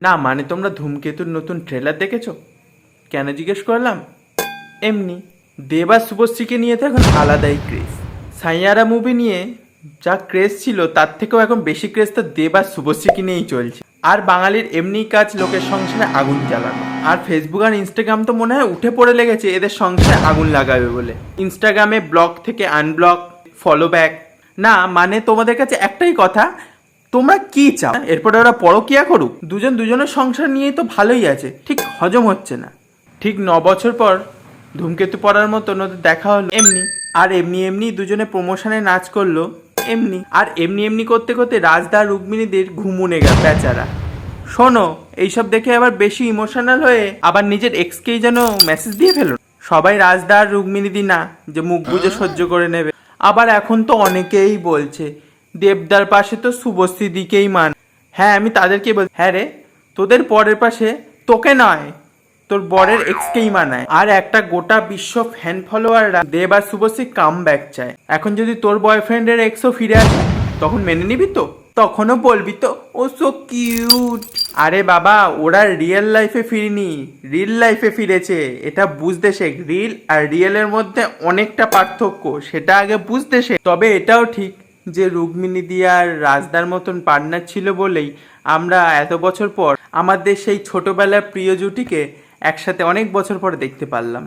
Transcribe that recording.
না মানে তোমরা ধূমকেতুর নতুন ট্রেলার দেখেছো? কেন জিজ্ঞেস করলাম? এমনি। দেব আর শুভশ্রীকে নিয়ে তো এখন আলাদাই ক্রেজ। সাইয়ারা মুভি নিয়ে যা ক্রেজ ছিল তার থেকেও এখন বেশি ক্রেজ তো দেব আর শুভশ্রীকে নিয়েই চলছে। আর বাঙালির এমনি কাজ লোকের সংসারে আগুন জ্বালানো। আর ফেসবুক আর ইনস্টাগ্রাম তো মনে হয় উঠে পড়ে লেগেছে এদের সংসারে আগুন লাগাবে বলে। ইনস্টাগ্রামে ব্লগ থেকে আনব্লক, ফলো ব্যাক। না মানে তোমাদের কাছে একটাই কথা, তোমরা কি চাও? এরপরে ওরা পরকিয়া করুক? দুজন দুজনের সংসার নিয়েই তো ভালোই আছে, ঠিক হজম হচ্ছে না। ঠিক 9 বছর পর ধূমকেতু পড়ার মতো ওদের দেখা হলো এমনি। আর এমনি এমনি দুজনে প্রমোশনে নাচ করলো এমনি। আর এমনি এমনি করতে করতে রাজদা রুক্মিণীদের ঘুমুনে গেল বেচারা। শোনো, এইসব দেখে আবার বেশি ইমোশনাল হয়ে আবার নিজের এক্সকেই যেন মেসেজ দিয়ে ফেলো। সবাই রাজদা আর রুক্মিণীদি না যে মুখ বুজে সহ্য করে নেবে। আবার এখন তো অনেকেই বলছে দেবদার পাশে তো শুভশ্রী দিকেই মান। হ্যাঁ আমি তাদেরকেই বল, হ্যাঁ রে, তোদের বরের পাশে তোকে নয়, তোর বরের এক্সকেই মানায়। আর একটা গোটা বিশ্ব ফ্যান ফলোয়াররা দেব আর শুভশ্রী কাম ব্যাক চায়। এখন যদি তোর বয়ফ্রেন্ডের এক্সও ফিরে আসে তখন মেনে নিবি তো? তখনও বলবি তো ও সো কিউট? আরে বাবা, ওরা রিয়েল লাইফে ফিরিনি, রিল লাইফে ফিরেছে। এটা বুঝতে শেখ, রিল আর রিয়েলের মধ্যে অনেকটা পার্থক্য, সেটা আগে বুঝতে শেখ। তবে এটাও ঠিক যে রুক্মিণী দিয়া আর রাজদার মতন পার্টনার ছিল বলেই আমরা এত বছর পর আমাদের সেই ছোটবেলার প্রিয় জুটিকে একসাথে অনেক বছর পর দেখতে পারলাম।